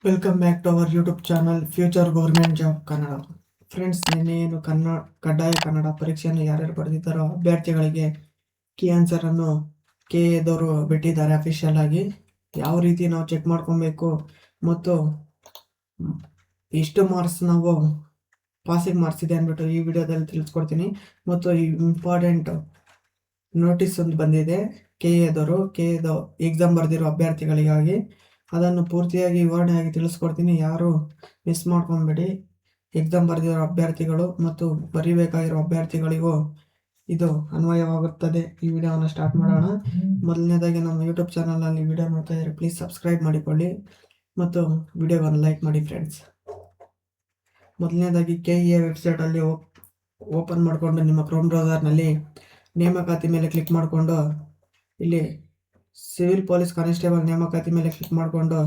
Welcome back to our YouTube channel future government job Kannada. Friends, ನಿನ್ನೆನು ಕಡ್ಡಾಯ ಕನ್ನಡ ಪರೀಕ್ಷೆಯನ್ನು ಯಾರ್ಯಾರು ಬರೆದಿದ್ದಾರೋ ಅಭ್ಯರ್ಥಿಗಳಿಗೆ ಕೀ ಆನ್ಸರನ್ನು ಕೆ ಎದವರು ಬಿಟ್ಟಿದ್ದಾರೆ ಅಫಿಷಿಯಲ್ ಆಗಿ. ಯಾವ ರೀತಿ ನಾವು ಚೆಕ್ ಮಾಡ್ಕೊಬೇಕು ಮತ್ತು ಎಷ್ಟು ಮಾರ್ಕ್ಸ್ ನಾವು ಪಾಸಿಂಗ್ ಮಾರ್ಕ್ಸ್ ಇದೆ ಅಂದ್ಬಿಟ್ಟು ಈ ವಿಡಿಯೋದಲ್ಲಿ ತಿಳಿಸ್ಕೊಡ್ತೀನಿ. ಮತ್ತು ಈ ಇಂಪಾರ್ಟೆಂಟ್ ನೋಟಿಸ್ ಒಂದು ಬಂದಿದೆ ಕೆ ಎದವರು ಎಕ್ಸಾಮ್ ಬರೆದಿರೋ ಅಭ್ಯರ್ಥಿಗಳಿಗಾಗಿ. ಅದನ್ನು ಪೂರ್ತಿಯಾಗಿ ವಿವರಣೆಯಾಗಿ ತಿಳಿಸ್ಕೊಡ್ತೀನಿ. ಯಾರು ಮಿಸ್ ಮಾಡ್ಕೊಂಬೇಡಿ. ಎಕ್ಸಾಮ್ ಬರೆದಿರೋ ಅಭ್ಯರ್ಥಿಗಳು ಮತ್ತು ಬರೀಬೇಕಾಗಿರೋ ಅಭ್ಯರ್ಥಿಗಳಿಗೂ ಇದು ಅನ್ವಯವಾಗುತ್ತದೆ. ಈ ವಿಡಿಯೋವನ್ನು ಸ್ಟಾರ್ಟ್ ಮಾಡೋಣ. ಮೊದಲನೇದಾಗಿ ನಮ್ಮ ಯೂಟ್ಯೂಬ್ ಚಾನಲ್ನಲ್ಲಿ ವಿಡಿಯೋ ನೋಡ್ತಾ ಇದ್ದಾರೆ, ಪ್ಲೀಸ್ ಸಬ್ಸ್ಕ್ರೈಬ್ ಮಾಡಿಕೊಳ್ಳಿ ಮತ್ತು ವಿಡಿಯೋವನ್ನು ಲೈಕ್ ಮಾಡಿ ಫ್ರೆಂಡ್ಸ್. ಮೊದಲನೇದಾಗಿ KEA ವೆಬ್ಸೈಟಲ್ಲಿ ಓಪನ್ ಮಾಡಿಕೊಂಡು ನಿಮ್ಮ ಕ್ರೋಮ್ ಬ್ರೌಸರ್ನಲ್ಲಿ ನೇಮಕಾತಿ ಮೇಲೆ ಕ್ಲಿಕ್ ಮಾಡಿಕೊಂಡು ಇಲ್ಲಿ ಸಿವಿಲ್ ಪೊಲೀಸ್ ಕಾನ್ಸ್ಟೇಬಲ್ ನೇಮಕಾತಿ ಮೇಲೆ ಕ್ಲಿಕ್ ಮಾಡಿಕೊಂಡು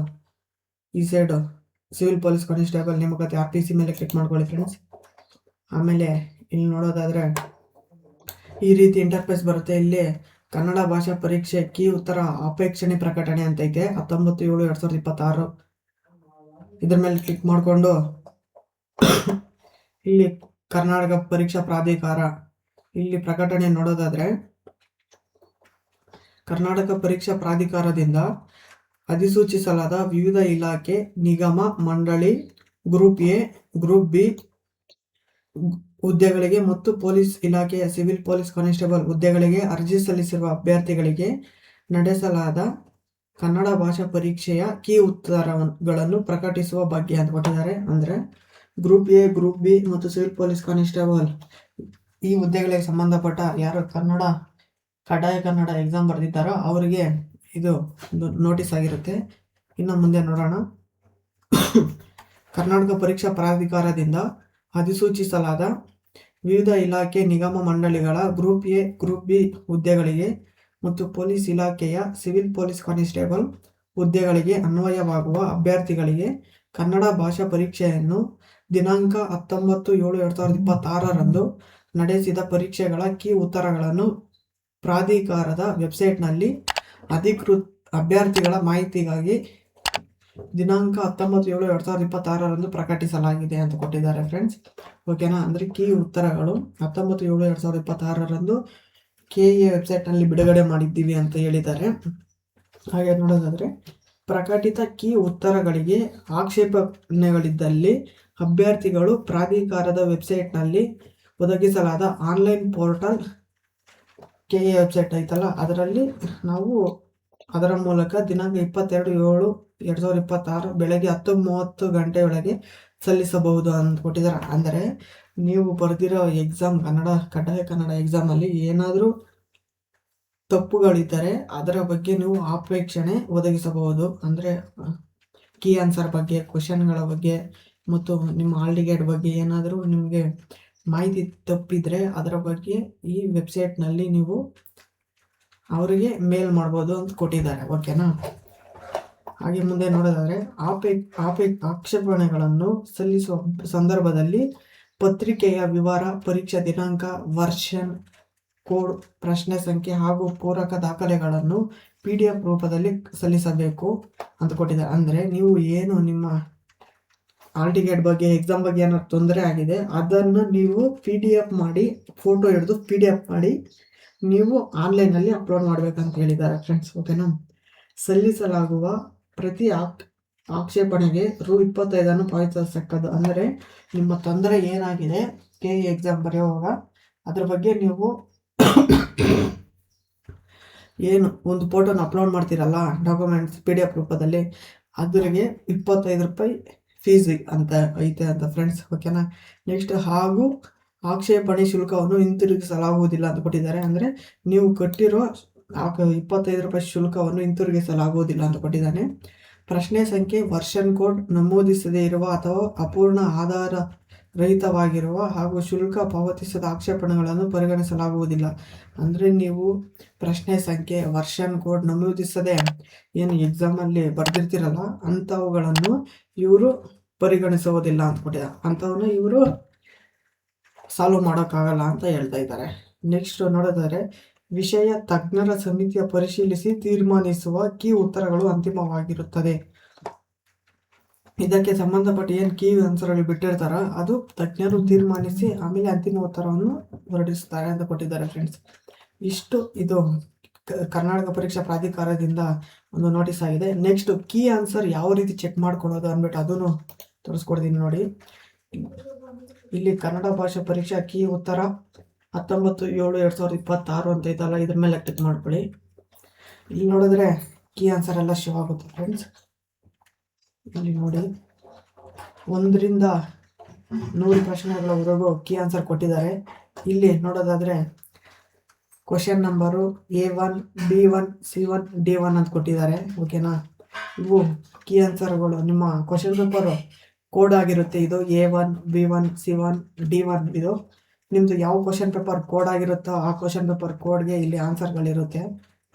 ಈ ಸೈಡ್ ಸಿವಿಲ್ ಪೊಲೀಸ್ ಕಾನ್ಸ್ಟೇಬಲ್ ನೇಮಕಾತಿ RPC ಮೇಲೆ ಕ್ಲಿಕ್ ಮಾಡ್ಕೊಳ್ಳಿ ಫ್ರೆಂಡ್ಸ್. ಆಮೇಲೆ ಇಲ್ಲಿ ನೋಡೋದಾದರೆ ಈ ರೀತಿ ಇಂಟರ್ಫೇಸ್ ಬರುತ್ತೆ. ಇಲ್ಲಿ ಕನ್ನಡ ಭಾಷಾ ಪರೀಕ್ಷೆ ಕೀ ಉತ್ತರ ಅಪೇಕ್ಷಣೆ ಪ್ರಕಟಣೆ ಅಂತೈತೆ 19/7/2026. ಇದ್ರ ಮೇಲೆ ಕ್ಲಿಕ್ ಮಾಡಿಕೊಂಡು ಇಲ್ಲಿ ಕರ್ನಾಟಕ ಪರೀಕ್ಷಾ ಪ್ರಾಧಿಕಾರ ಇಲ್ಲಿ ಪ್ರಕಟಣೆ ನೋಡೋದಾದರೆ ಕರ್ನಾಟಕ ಪರೀಕ್ಷಾ ಪ್ರಾಧಿಕಾರದಿಂದ ಅಧಿಸೂಚಿಸಲಾದ ವಿವಿಧ ಇಲಾಖೆ, ನಿಗಮ, ಮಂಡಳಿ, ಗ್ರೂಪ್ ಎ, ಗ್ರೂಪ್ ಬಿ ಹುದ್ದೆಗಳಿಗೆ ಮತ್ತು ಪೊಲೀಸ್ ಇಲಾಖೆಯ ಸಿವಿಲ್ ಪೊಲೀಸ್ ಕಾನ್ಸ್ಟೇಬಲ್ ಹುದ್ದೆಗಳಿಗೆ ಅರ್ಜಿ ಸಲ್ಲಿಸಿರುವ ಅಭ್ಯರ್ಥಿಗಳಿಗೆ ನಡೆಸಲಾದ ಕನ್ನಡ ಭಾಷಾ ಪರೀಕ್ಷೆಯ ಕೀ ಉತ್ತರಗಳನ್ನು ಪ್ರಕಟಿಸುವ ಬಗ್ಗೆ ಅಂತ ಕೊಟ್ಟಿದ್ದಾರೆ. ಅಂದರೆ ಗ್ರೂಪ್ ಎ, ಗ್ರೂಪ್ ಬಿ ಮತ್ತು ಸಿವಿಲ್ ಪೊಲೀಸ್ ಕಾನ್ಸ್ಟೇಬಲ್ ಈ ಹುದ್ದೆಗಳಿಗೆ ಸಂಬಂಧಪಟ್ಟ ಯಾರು ಕಡ್ಡಾಯ ಕನ್ನಡ ಎಕ್ಸಾಮ್ ಬರೆದಿದ್ದಾರೋ ಅವರಿಗೆ ಇದು ನೋಟಿಸ್ ಆಗಿರುತ್ತೆ. ಇನ್ನು ಮುಂದೆ ನೋಡೋಣ. ಕರ್ನಾಟಕ ಪರೀಕ್ಷಾ ಪ್ರಾಧಿಕಾರದಿಂದ ಅಧಿಸೂಚಿಸಲಾದ ವಿವಿಧ ಇಲಾಖೆ, ನಿಗಮ, ಮಂಡಳಿಗಳ ಗ್ರೂಪ್ ಎ, ಗ್ರೂಪ್ ಬಿ ಹುದ್ದೆಗಳಿಗೆ ಮತ್ತು ಪೊಲೀಸ್ ಇಲಾಖೆಯ ಸಿವಿಲ್ ಪೊಲೀಸ್ ಕಾನ್ಸ್ಟೇಬಲ್ ಹುದ್ದೆಗಳಿಗೆ ಅನ್ವಯವಾಗುವ ಅಭ್ಯರ್ಥಿಗಳಿಗೆ ಕನ್ನಡ ಭಾಷಾ ಪರೀಕ್ಷೆಯನ್ನು ದಿನಾಂಕ 19/7/2026 ನಡೆಸಿದ ಪರೀಕ್ಷೆಗಳ ಕೀ ಉತ್ತರಗಳನ್ನು ಪ್ರಾಧಿಕಾರದ ವೆಬ್ಸೈಟ್ನಲ್ಲಿ ಅಧಿಕೃತ ಅಭ್ಯರ್ಥಿಗಳ ಮಾಹಿತಿಗಾಗಿ ದಿನಾಂಕ 19/7/2026 ಪ್ರಕಟಿಸಲಾಗಿದೆ ಅಂತ ಕೊಟ್ಟಿದ್ದಾರೆ ಫ್ರೆಂಡ್ಸ್. ಓಕೆನಾ? ಅಂದರೆ ಕೀ ಉತ್ತರಗಳು 19/7/2026 KEA ವೆಬ್ಸೈಟ್ನಲ್ಲಿ ಬಿಡುಗಡೆ ಮಾಡಿದ್ದೀವಿ ಅಂತ ಹೇಳಿದ್ದಾರೆ. ಹಾಗೆ ನೋಡೋದಾದರೆ ಪ್ರಕಟಿತ ಕೀ ಉತ್ತರಗಳಿಗೆ ಆಕ್ಷೇಪಣೆಗಳಿದ್ದಲ್ಲಿ ಅಭ್ಯರ್ಥಿಗಳು ಪ್ರಾಧಿಕಾರದ ವೆಬ್ಸೈಟ್ನಲ್ಲಿ ಒದಗಿಸಲಾದ ಆನ್ಲೈನ್ ಪೋರ್ಟಲ್ KEA ವೆಬ್ಸೈಟ್ ಐತಲ್ಲ ಅದರಲ್ಲಿ ನಾವು ಅದರ ಮೂಲಕ ದಿನಾಂಕ 22/7/2026 ಬೆಳಗ್ಗೆ 10:30 ಗಂಟೆಯೊಳಗೆ ಸಲ್ಲಿಸಬಹುದು ಅಂತ ಕೊಟ್ಟಿದ್ದಾರೆ. ಅಂದರೆ ನೀವು ಬರೆದಿರೋ ಎಕ್ಸಾಮ್ ಕಡ್ಡಾಯ ಕನ್ನಡ ಎಕ್ಸಾಮಲ್ಲಿ ಏನಾದರೂ ತಪ್ಪುಗಳಿದ್ದರೆ ಅದರ ಬಗ್ಗೆ ನೀವು ಅಪೇಕ್ಷಣೆ ಒದಗಿಸಬಹುದು. ಅಂದರೆ ಕೀ ಆನ್ಸರ್ ಬಗ್ಗೆ, ಕ್ವಶನ್ಗಳ ಬಗ್ಗೆ ಮತ್ತು ನಿಮ್ಮ ಹಾಲ್ ಟಿಕೆಟ್ ಬಗ್ಗೆ ಏನಾದರೂ ನಿಮಗೆ ಮಾಹಿತಿ ತಪ್ಪಿದರೆ ಅದರ ಬಗ್ಗೆ ಈ ವೆಬ್ಸೈಟ್ನಲ್ಲಿ ನೀವು ಅವರಿಗೆ ಮೇಲ್ ಮಾಡ್ಬೋದು ಅಂತ ಕೊಟ್ಟಿದ್ದಾರೆ. ಓಕೆನಾ? ಹಾಗೆ ಮುಂದೆ ನೋಡೋದಾದರೆ ಆಕ್ಷೇಪಣೆಗಳನ್ನು ಸಲ್ಲಿಸುವ ಸಂದರ್ಭದಲ್ಲಿ ಪತ್ರಿಕೆಯ ವಿವರ, ಪರೀಕ್ಷಾ ದಿನಾಂಕ, ವರ್ಷನ್ ಕೋಡ್, ಪ್ರಶ್ನೆ ಸಂಖ್ಯೆ ಹಾಗೂ ಪೂರಕ ದಾಖಲೆಗಳನ್ನು PDF ರೂಪದಲ್ಲಿ ಸಲ್ಲಿಸಬೇಕು ಅಂತ ಕೊಟ್ಟಿದ್ದಾರೆ. ಅಂದರೆ ನೀವು ಏನು ನಿಮ್ಮ ಹಾಲ್ ಟಿಕೆಟ್ ಬಗ್ಗೆ, ಎಕ್ಸಾಮ್ ಬಗ್ಗೆ ಏನಾದ್ರು ತೊಂದರೆ ಆಗಿದೆ ಅದನ್ನು ನೀವು PDF ಮಾಡಿ, ಫೋಟೋ ಹಿಡಿದು PDF ಮಾಡಿ ನೀವು ಆನ್ಲೈನಲ್ಲಿ ಅಪ್ಲೋಡ್ ಮಾಡಬೇಕಂತ ಹೇಳಿದ್ದಾರೆ ಫ್ರೆಂಡ್ಸ್. ಓಕೆನಾ? ಸಲ್ಲಿಸಲಾಗುವ ಪ್ರತಿ ಆಕ್ಷೇಪಣೆಗೆ Rs. 25 ಪಾವತಿಸತಕ್ಕದ್ದು. ಅಂದರೆ ನಿಮ್ಮ ತೊಂದರೆ ಏನಾಗಿದೆ KEA ಎಕ್ಸಾಮ್ ಬರೆಯುವಾಗ ಅದ್ರ ಬಗ್ಗೆ ನೀವು ಏನು ಒಂದು ಫೋಟೋನ ಅಪ್ಲೋಡ್ ಮಾಡ್ತೀರಲ್ಲ ಡಾಕ್ಯುಮೆಂಟ್ಸ್ PDF ರೂಪದಲ್ಲಿ, ಅದ್ರಿಗೆ Rs. 25 ಫೀಸ್ ಅಂತ ಐತೆ ಅಂತ ಫ್ರೆಂಡ್ಸ್. ಓಕೆನಾ? ನೆಕ್ಸ್ಟ್ ಹಾಗೂ ಆಕ್ಷೇಪಣೆ ಶುಲ್ಕವನ್ನು ಹಿಂತಿರುಗಿಸಲಾಗುವುದಿಲ್ಲ ಅಂತ ಕೊಟ್ಟಿದ್ದಾರೆ. ಅಂದರೆ ನೀವು ಕಟ್ಟಿರೋ Rs. 25 ಶುಲ್ಕವನ್ನು ಹಿಂತಿರುಗಿಸಲಾಗುವುದಿಲ್ಲ ಅಂತ ಕೊಟ್ಟಿದ್ದಾನೆ. ಪ್ರಶ್ನೆ ಸಂಖ್ಯೆ, ವರ್ಷನ್ ಕೋಡ್ ನಮೂದಿಸದೇ ಇರುವ ಅಥವಾ ಅಪೂರ್ಣ ಆಧಾರ ರಹಿತವಾಗಿರುವ ಹಾಗೂ ಶುಲ್ಕ ಪಾವತಿಸದ ಆಕ್ಷೇಪಣೆಗಳನ್ನು ಪರಿಗಣಿಸಲಾಗುವುದಿಲ್ಲ. ಅಂದರೆ ನೀವು ಪ್ರಶ್ನೆ ಸಂಖ್ಯೆ, ವರ್ಷನ್ ಕೋಡ್ ನಮೂದಿಸದೆ ಏನು ಎಕ್ಸಾಮಲ್ಲಿ ಬರೆದಿರ್ತೀರಲ್ಲ ಅಂಥವುಗಳನ್ನು ಇವರು ಪರಿಗಣಿಸುವುದಿಲ್ಲ ಅಂತ ಕೊಟ್ಟಿದ್ದಾರೆ. ಅಂಥವನ್ನ ಇವರು ಸಾಲ್ವ್ ಮಾಡೋಕ್ಕಾಗಲ್ಲ ಅಂತ ಹೇಳ್ತಾ ಇದ್ದಾರೆ. ನೆಕ್ಸ್ಟ್ ನೋಡೋದಾದರೆ ವಿಷಯ ತಜ್ಞರ ಸಮಿತಿಯ ಪರಿಶೀಲಿಸಿ ತೀರ್ಮಾನಿಸುವ ಕೀ ಉತ್ತರಗಳು ಅಂತಿಮವಾಗಿರುತ್ತದೆ. ಇದಕ್ಕೆ ಸಂಬಂಧಪಟ್ಟ ಏನು ಕೀ ಆನ್ಸರಲ್ಲಿ ಬಿಟ್ಟಿರ್ತಾರ ಅದು ತಜ್ಞರು ತೀರ್ಮಾನಿಸಿ ಆಮೇಲೆ ಅಂತಿಮ ಉತ್ತರವನ್ನು ಹೊರಡಿಸ್ತಾರೆ ಅಂತ ಕೊಟ್ಟಿದ್ದಾರೆ ಫ್ರೆಂಡ್ಸ್. ಇಷ್ಟು ಇದು ಕರ್ನಾಟಕ ಪರೀಕ್ಷಾ ಪ್ರಾಧಿಕಾರದಿಂದ ಒಂದು ನೋಟಿಸ್ ಆಗಿದೆ. ನೆಕ್ಸ್ಟ್ ಕೀ ಆನ್ಸರ್ ಯಾವ ರೀತಿ ಚೆಕ್ ಮಾಡ್ಕೊಳ್ಳೋದು ಅಂದ್ಬಿಟ್ಟು ಅದನ್ನು ತೋರಿಸ್ಕೊಡ್ತೀನಿ ನೋಡಿ. ಇಲ್ಲಿ ಕನ್ನಡ ಭಾಷಾ ಪರೀಕ್ಷಾ ಕೀ ಉತ್ತರ 19/7/2026 ಅಂತ ಐತಲ್ಲ, ಇದ್ರ ಮೇಲೆ ಕ್ಲಿಕ್ ಮಾಡ್ಕೊಳ್ಳಿ. ಇಲ್ಲಿ ನೋಡಿದ್ರೆ ಕೀ ಆನ್ಸರ್ ಎಲ್ಲ ಶೋ ಆಗುತ್ತೆ ಫ್ರೆಂಡ್ಸ್. ಇಲ್ಲಿ ನೋಡಿ 1ರಿಂದ 100 ಪ್ರಶ್ನೆಗಳವರೆಗೂ ಕೀ ಆನ್ಸರ್ ಕೊಟ್ಟಿದ್ದಾರೆ. ಇಲ್ಲಿ ನೋಡೋದಾದ್ರೆ question number A1, B1, C1, D1 ಅಂತ ಕೊಟ್ಟಿದ್ದಾರೆ. ಓಕೆನಾ, ಇವು ಕೀ ಆನ್ಸರ್ಗಳು. ನಿಮ್ಮ ಕ್ವಶನ್ ಪೇಪರು ಕೋಡ್ ಆಗಿರುತ್ತೆ. ಇದು A1, B1, C1, D1 ಇದು ನಿಮ್ಮದು ಯಾವ ಕ್ವಶನ್ ಪೇಪರ್ ಕೋಡ್ ಆಗಿರುತ್ತೋ ಆ ಕ್ವಶನ್ ಪೇಪರ್ ಕೋಡ್ಗೆ ಇಲ್ಲಿ ಆನ್ಸರ್ಗಳಿರುತ್ತೆ.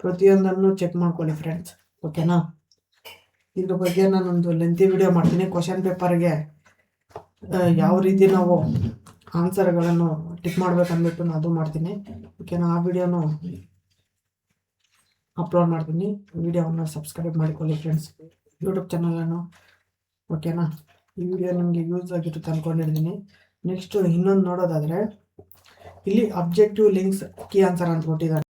ಪ್ರತಿಯೊಂದನ್ನು ಚೆಕ್ ಮಾಡ್ಕೊಳ್ಳಿ ಫ್ರೆಂಡ್ಸ್. ಓಕೆನಾ, ಇದ್ರ ಬಗ್ಗೆ ನಾನೊಂದು ಲೆಂತಿ ವಿಡಿಯೋ ಮಾಡ್ತೀನಿ. ಕ್ವಶನ್ ಪೇಪರ್ಗೆ ಯಾವ ರೀತಿ ನಾವು ಆನ್ಸರ್ಗಳನ್ನು ಟಿಕ್ ಮಾಡ್ಬೇಕಂದ್ಬಿಟ್ಟು ನಾನು ಅದು ಮಾಡ್ತೀನಿ. ಓಕೆನಾ, ಆ ವಿಡಿಯೋನು ಅಪ್ಲೋಡ್ ಮಾಡ್ತೀನಿ. ವಿಡಿಯೋವನ್ನು ಸಬ್ಸ್ಕ್ರೈಬ್ ಮಾಡಿಕೊಳ್ಳಿ ಫ್ರೆಂಡ್ಸ್, ಯೂಟ್ಯೂಬ್ ಚಾನಲನ್ನು. ಓಕೆನಾ, ಈ ವಿಡಿಯೋ ನಿಮಗೆ ಯೂಸ್ ಆಗಿರುತ್ತೆ ಅಂದ್ಕೊಂಡಿದ್ದೀನಿ. ನೆಕ್ಸ್ಟ್ ಇನ್ನೊಂದು ನೋಡೋದಾದರೆ ಇಲ್ಲಿ ಅಬ್ಜೆಕ್ಟಿವ್ ಲಿಂಕ್ಸ್ ಕೀ ಆನ್ಸರ್ ಅಂತ ಕೊಟ್ಟಿದ್ದಾರೆ.